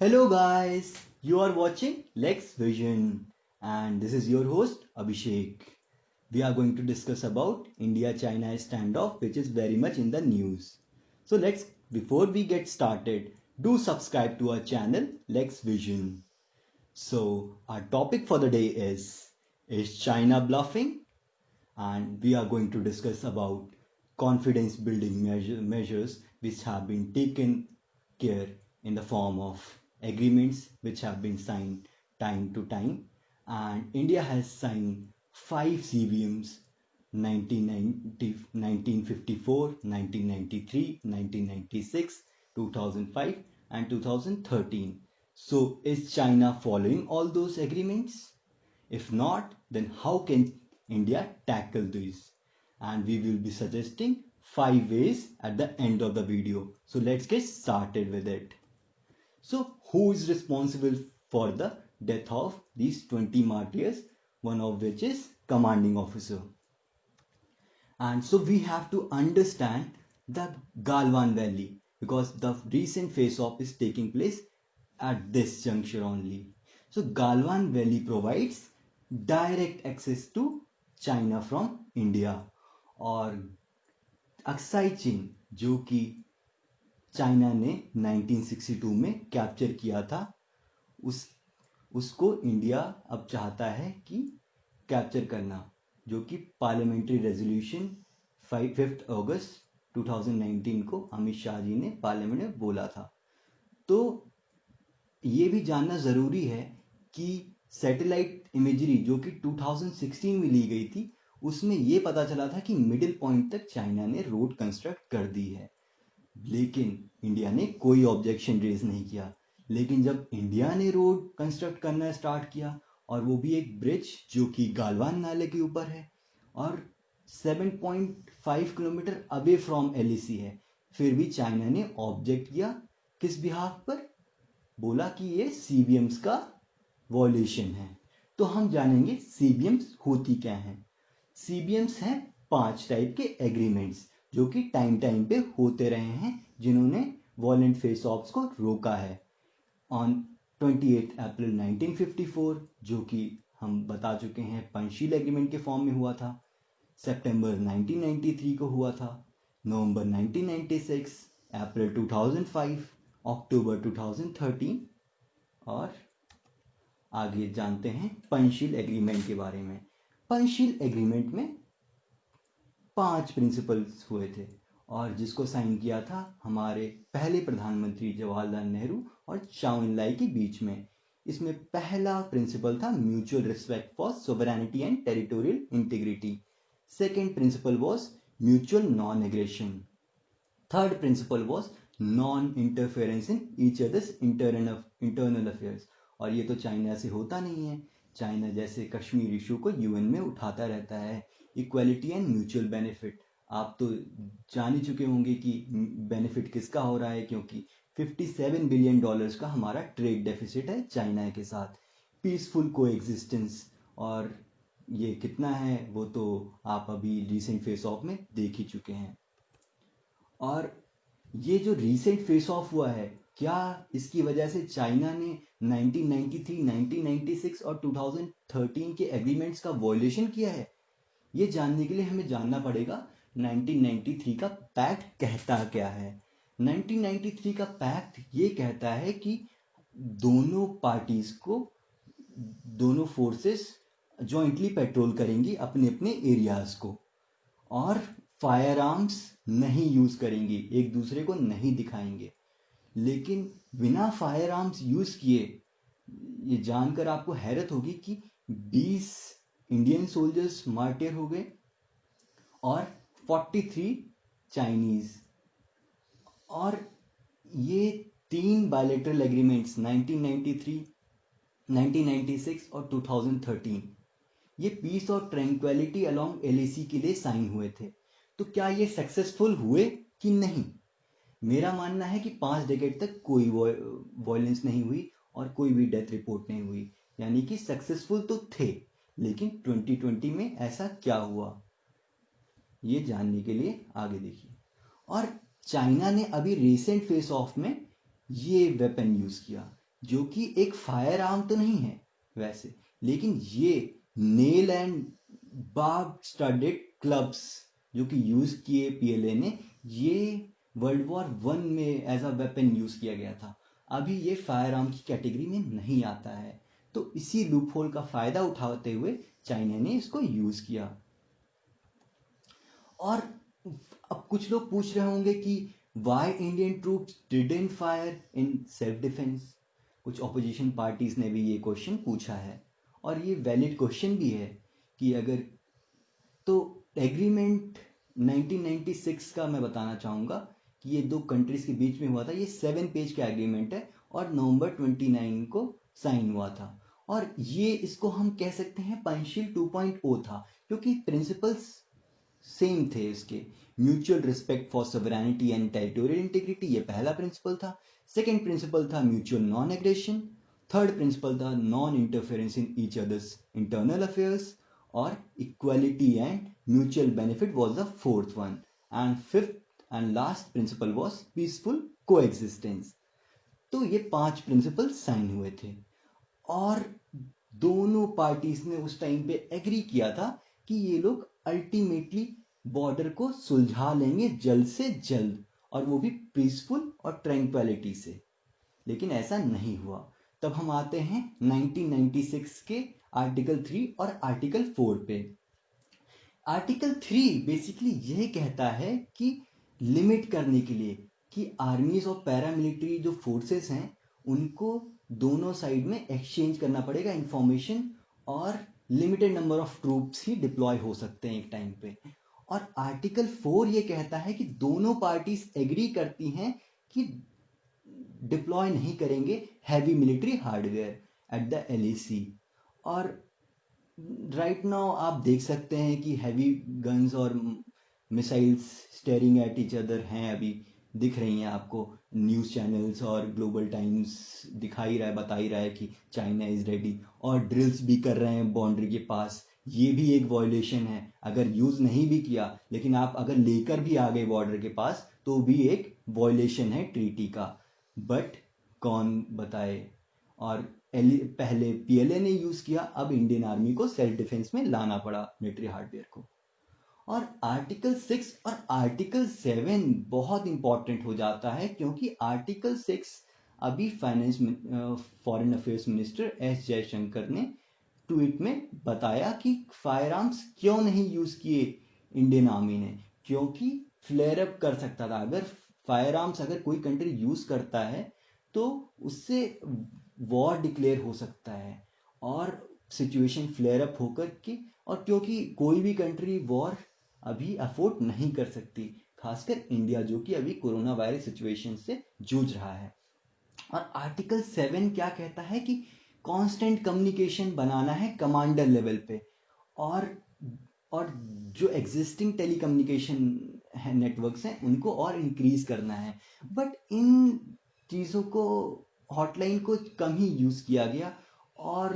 Hello guys, you are watching Lex Vision and this is your host Abhishek. We are going to discuss about India-China standoff which is very much in the news. So before we get started, do subscribe to our channel Lex Vision. So our topic for the day is China bluffing? And we are going to discuss about confidence building measures which have been taken care in the form of agreements which have been signed time to time, and India has signed 5 CBMs: 1990, 1954, 1993, 1996, 2005 and 2013. So is China following all those agreements? If not, then how can India tackle this? And we will be suggesting 5 ways at the end of the video. So let's get started with it. So who is responsible for the death of these 20 martyrs? One of which is commanding officer. And so we have to understand the Galwan Valley because the recent face-off is taking place at this juncture only. So Galwan Valley provides direct access to China from India, और Aksai चीन जो कि China ने 1962 में capture किया था, उस उसको इंडिया अब चाहता है कि कैप्चर करना, जो कि पार्लियामेंट्री रेजोल्यूशन 5 अगस्त 2019 को अमित शाह जी ने पार्लियामेंट में बोला था. तो ये भी जानना ज़रूरी है कि सैटेलाइट इमेजरी जो कि 2016 में ली गई थी, उसमें ये पता चला था कि मिडिल पॉइंट तक चाइना ने रोड कंस्ट्रक्ट कर दी है, लेकिन इंडिया ने कोई ऑब्जेक्शन रेज नहीं किया. लेकिन जब इंडिया ने रोड कंस्ट्रक्ट करना स्टार्ट किया, और वो भी एक ब्रिज जो कि गालवान नाले के ऊपर है और 7.5 किलोमीटर अवे फ्रॉम एलएसी है, फिर भी चाइना ने ऑब्जेक्ट किया. किस बिहाफ पर? बोला कि ये सीबीएम्स का वॉल्यूशन है. तो हम जानेंगे सीबीएम्स होती क्या हैं. सीबीएम्स हैं 5 टाइप के एग्रीमेंट्स जो कि टाइम टाइम पे होते रहे हैं, जिन्होंने वॉलेंट फेस ऑफ्स को रोका है. ऑन 28 अप्रैल 1954 जो कि हम बता चुके हैं पंचशील एग्रीमेंट के फॉर्म में हुआ था, सितंबर 1993 को हुआ था, नवंबर 1996, अप्रैल 2005, अक्टूबर 2013. और आगे जानते हैं पंचशील एग्रीमेंट के बारे में. पंचशील एग्रीमेंट में 5 प्रिंसिपल्स हुए थे और जिसको साइन किया था हमारे पहले प्रधानमंत्री जवाहरलाल नेहरू और चाउ इन लाई के बीच में. इसमें पहला प्रिंसिपल था mutual respect for sovereignty and territorial integrity. Second principle was mutual non aggression. Third principle was non interference in each other's internal affairs. और ये तो चाइना से होता नहीं है. चाइना जैसे कश्मीर इशू को यूएन में उठाता रहता है. इक्वालिटी एंड म्यूचुअल बेनिफिट, आप तो जान ही चुके होंगे कि बेनिफिट किसका हो रहा है, क्योंकि $57 बिलियन का हमारा ट्रेड डेफिसिट है चाइना के साथ. पीसफुल को एग्जिस्टेंस, और ये कितना है वो तो आप अभी रिसेंट फेस ऑफ में देख ही चुके हैं. और ये जो रीसेंट फेस ऑफ हुआ है, क्या इसकी वजह से चाइना ने 1993, 1996 और 2013 के एग्रीमेंट्स का वॉयलेशन किया है? ये जानने के लिए हमें जानना पड़ेगा 1993 का पैक्ट कहता क्या है. 1993 का पैक्ट ये कहता है कि दोनों पार्टीज को, दोनों फोर्सेस जॉइंटली पेट्रोल करेंगी अपने अपने एरियाज को, और फायर आर्म्स नहीं यूज करेंगे, एक दूसरे को नहीं दिखाएंगे. लेकिन बिना फायर आर्म्स यूज किए, ये जानकर आपको हैरत होगी कि 20 इंडियन सोल्जर्स मार्टिर हो गए और 43 चाइनीज. और ये 3 बायलैटरल एग्रीमेंट्स 1993, 1996 और 2013, ये पीस और ट्रैंक्विलिटी अलोंग एलएसी के लिए साइन हुए थे. तो क्या ये सक्सेसफुल हुए कि नहीं? मेरा मानना है कि 5 डेकेड तक कोई वॉयलेंस नहीं हुई और कोई भी डेथ रिपोर्ट नहीं हुई, यानी कि सक्सेसफुल तो थे. लेकिन 2020 में ऐसा क्या हुआ, ये जानने के लिए आगे देखिए. और चाइना ने अभी रिसेंट फेस ऑफ में ये वेपन यूज किया. जो कि एक फायर आर्म तो नहीं है वैसे, लेकिन ये nail and barb studded clubs जो कि यूज किए पीएलए ने, ये वर्ल्ड वॉर वन में एज अ वेपन यूज किया गया था। अभी ये फायर आर्म की कैटेगरी में नहीं आता है, तो इसी लूप होल का फायदा उठाते हुए चाइना ने इसको यूज किया। और अब कुछ लोग पूछ रहे होंगे कि why Indian troops didn't fire in self defence. कुछ ऑपोजिशन पार्टीज ने भी ये क्वेश्चन पूछा है, और ये वैलिड क्वेश्चन भी है कि अगर, तो एग्रीमेंट 1996 का मैं बताना चाहूँगा कि ये दो कंट्रीज के बीच में हुआ था। ये 7 पेज का एग्रीमेंट है और नवंबर 29 को साइन हुआ था। और ये इसको हम कह सकते हैं पंचशील 2.0 था, क्योंकि प्रिंसिपल्स सेम थे इसके। Mutual respect for sovereignty and territorial integrity, ये पहला प्रिंसिपल था। सेकेंड प्रिंसिपल था mutual non aggression. Third principle था non interference in each other's internal affairs. और equality and mutual benefit was the fourth one. And fifth and last principle was peaceful coexistence. तो ये 5 principal sign हुए थे, और दोनों parties ने उस टाइम पे एग्री किया था कि ये लोग अल्टीमेटली बॉर्डर को सुलझा लेंगे जल्द से जल्द, और वो भी पीसफुल और ट्रैंक्विलिटी से। लेकिन ऐसा नहीं हुआ। तब हम आते हैं 1996 के आर्टिकल 3 और आर्टिकल 4 पे। आर्टिकल 3 बेसिकली यह कहता है कि लिमिट करने के लिए कि आर्मीज और पैरामिलिट्री जो फोर्सेस हैं उनको दोनों साइड में एक्सचेंज करना पड़ेगा इंफॉर्मेशन, और limited number of troops he deploy हो सकते हैं एक टाइम पे। और आर्टिकल 4 ये कहता है कि दोनों पार्टीज एग्री करती हैं कि डिप्लॉय नहीं करेंगे heavy military hardware at the LAC. और राइट नाउ आप देख सकते हैं कि हैवी गन्स और missiles staring at each other हैं, अभी दिख रही हैं आपको। न्यूज़ चैनल्स और ग्लोबल टाइम्स दिखा ही रहा है, बता ही रहा है कि चाइना इज रेडी, और ड्रिल्स भी कर रहे हैं बाउंड्री के पास। ये भी एक वॉयलेशन है। अगर यूज नहीं भी किया, लेकिन आप अगर लेकर भी आ गए बॉर्डर के पास, तो भी एक वॉयलेशन है ट्रीटी का। बट कौन बताए। और पहले पीएलए ने यूज किया, अब इंडियन आर्मी को सेल्फ डिफेंस में लाना पड़ा मिलिट्री हार्डवेयर को। और आर्टिकल 6 और आर्टिकल 7 बहुत इंपॉर्टेंट हो जाता है, क्योंकि आर्टिकल 6 अभी finance foreign affairs minister S Jaishankar ने ट्वीट में बताया कि फायर आर्म्स क्यों नहीं यूज किए इंडियन आर्मी ने, क्योंकि फ्लेयर अप कर सकता था। अगर फायर आर्म्स अगर कोई कंट्री यूज करता है तो उससे वॉर डिक्लेयर हो सकता है, और सिचुएशन फ्लेयर अप होकर के, और क्योंकि कोई भी कंट्री वॉर अभी अफोर्ड नहीं कर सकती, खासकर इंडिया जो कि अभी कोरोना वायरस सिचुएशन से जूझ रहा है। और आर्टिकल 7 क्या कहता है कि कांस्टेंट कम्युनिकेशन बनाना है कमांडर लेवल पे, और और जो एग्जिस्टिंग टेलीकम्युनिकेशन है नेटवर्क्स हैं उनको और इंक्रीज करना है। बट इन चीज़ों को, हॉटलाइन को कम ही यूज़ किया गया। और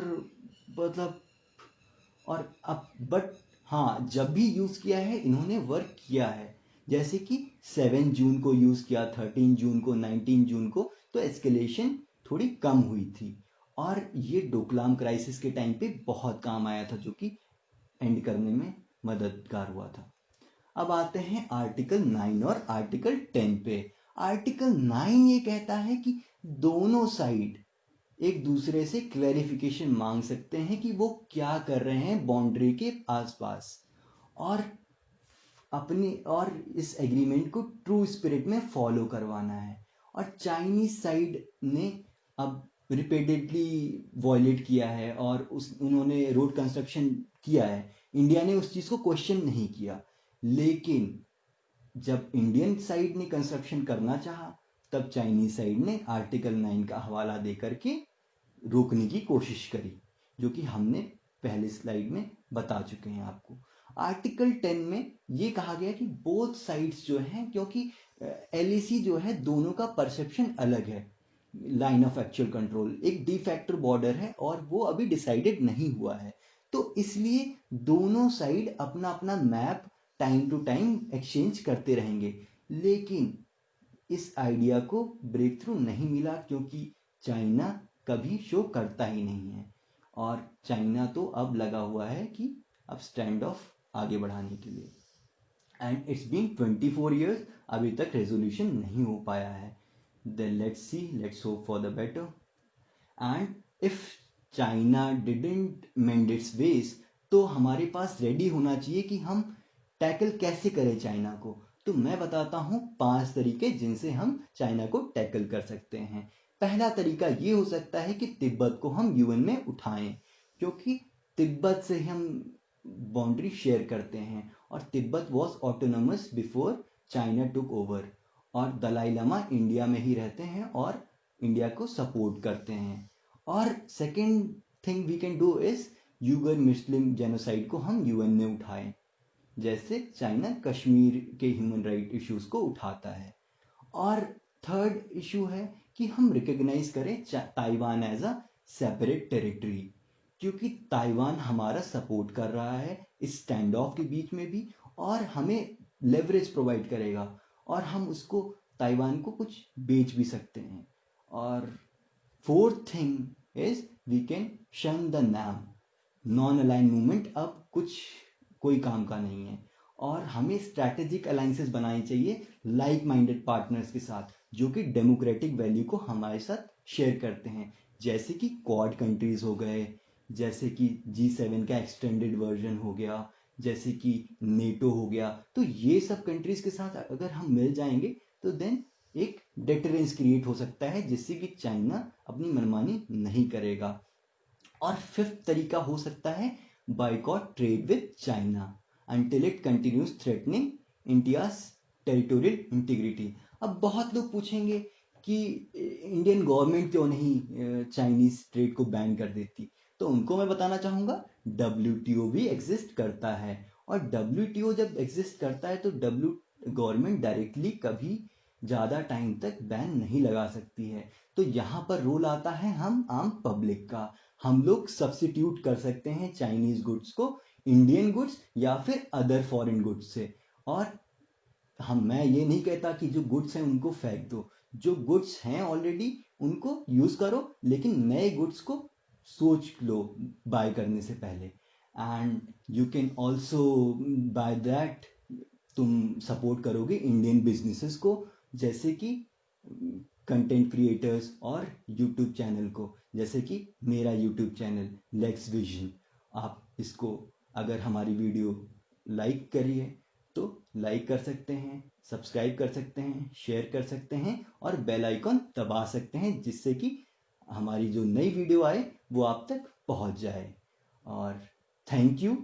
मतलब, और अब बट हाँ, जब भी यूज़ किया है इन्होंने वर्क किया है। जैसे कि 7 जून को यूज़ किया, 13 जून को, 19 जून को, तो एस्केलेशन थोड़ी कम हुई थी। और ये डोकलाम क्राइसिस के टाइम पे बहुत काम आया था, जो कि एंड करने में मददगार हुआ था। अब आते हैं आर्टिकल 9 और आर्टिकल 10 पे। आर्टिकल 9 ये कहता है कि दोनों साइड एक दूसरे से क्लैरिफिकेशन मांग सकते हैं कि वो क्या कर रहे हैं बाउंड्री के आसपास, और अपनी, और इस एग्रीमेंट को ट्रू स्पिरिट में फॉलो करवाना है। और चाइनीज साइड ने अब रिपीटेडली वॉयलेट किया है, और उन्होंने रोड कंस्ट्रक्शन किया है। इंडिया ने उस चीज को क्वेश्चन नहीं किया, लेकिन जब इंडियन साइड ने कंस्ट्रक्शन करना चाहा, तब चाइनीज साइड ने आर्टिकल 9 का हवाला देकर के रोकने की कोशिश करी, जो कि हमने पहले स्लाइड में बता चुके हैं आपको। आर्टिकल 10 में ये कहा गया कि बोथ साइड्स जो हैं, क्योंकि एलएसी जो है दोनों का परसेप्शन अलग है। लाइन ऑफ एक्चुअल कंट्रोल एक डी फैक्टर बॉर्डर है, और वो अभी डिसाइडेड नहीं हुआ है। तो इसलिए दोनों साइड अपना अपना map time to time exchange करते रहेंगे। लेकिन इस आइडिया को ब्रेक थ्रू नहीं मिला, क्योंकि चाइना कभी शो करता ही नहीं है। और चाइना तो अब लगा हुआ है कि अब स्टैंड ऑफ आगे बढ़ाने के लिए। एंड इट्स बीन 24 years, अभी तक रेजोल्यूशन नहीं हो पाया है। Then let's see, let's hope for the better. And if China didn't mend its ways, तो हमारे पास रेडी होना चाहिए कि हम टैकल कैसे करें चाइना को। तो मैं बताता हूँ 5 तरीके जिनसे हम चाइना को टैकल कर सकते हैं। पहला तरीका ये हो सकता है कि तिब्बत को हम यूएन में उठाएं, क्योंकि तिब्बत से हम बाउंड्री शेयर करते हैं और Tibet was autonomous before China took over. और दलाई लामा इंडिया में ही रहते हैं और इंडिया को सपोर्ट करते हैं। और second thing we can do is Uyghur Muslim genocide को हम यूएन में उठाएं, जैसे चाइना कश्मीर के ह्यूमन राइट इश्यूज को उठाता है। और थर्ड इशू है कि हम रिकॉग्नाइज करें Taiwan as a separate territory, क्योंकि ताइवान हमारा सपोर्ट कर रहा है इस स्टैंड ऑफ के बीच में भी, और हमें लेवरेज प्रोवाइड करेगा, और हम उसको ताइवान को कुछ बेच भी सकते हैं। और fourth thing is we can shun the NAM. Non align movement अब कुछ कोई काम का नहीं है, और हमें स्ट्रैटेजिक अलायंसेस बनानी चाहिए लाइक माइंडेड पार्टनर्स के साथ, जो कि डेमोक्रेटिक वैल्यू को हमारे साथ शेयर करते हैं, जैसे कि क्वाड कंट्रीज हो गए, जैसे कि G7 का एक्सटेंडेड वर्जन हो गया, जैसे कि नेटो हो गया। तो ये सब कंट्रीज के साथ अगर हम मिल जाएंगे तो देन एक डेटरेंस क्रिएट हो सकता है, जिससे कि चाइना अपनी मनमानी नहीं करेगा। और फिफ्थ तरीका हो सकता है boycott trade with China until it continues threatening India's territorial integrity. अब बहुत लोग पूछेंगे कि इंडियन गवर्नमेंट क्यों नहीं चाइनीज ट्रेड को बैन कर देती। तो उनको मैं बताना चाहूंगा WTO भी एग्जिस्ट करता है, और WTO जब एग्जिस्ट करता है तो डब्ल्यू गवर्नमेंट डायरेक्टली कभी ज़्यादा टाइम तक बैन नहीं लगा सकती है। तो यहाँ पर रोल आता है हम आम पब्लिक का। हम लोग सब्सिट्यूट कर सकते हैं चाइनीज गुड्स को इंडियन गुड्स या फिर अदर फॉरेन गुड्स से। और मैं ये नहीं कहता कि जो गुड्स हैं उनको फेंक दो, जो गुड्स हैं ऑलरेडी उनको यूज करो, लेकिन नए गुड्स को सोच लो बाय करने से पहले। And you can also by that तुम सपोर्ट करोगे इंडियन बिजनेसेस को, जैसे कि कंटेंट क्रिएटर्स और यूट्यूब चैनल को, जैसे कि मेरा यूट्यूब चैनल लेक्स विजन। आप इसको अगर हमारी वीडियो लाइक करिए तो लाइक कर सकते हैं, सब्सक्राइब कर सकते हैं, शेयर कर सकते हैं और बेल आइकॉन दबा सकते हैं, जिससे कि हमारी जो नई वीडियो आए वो आप तक पहुंच जाए। और थैंक यू।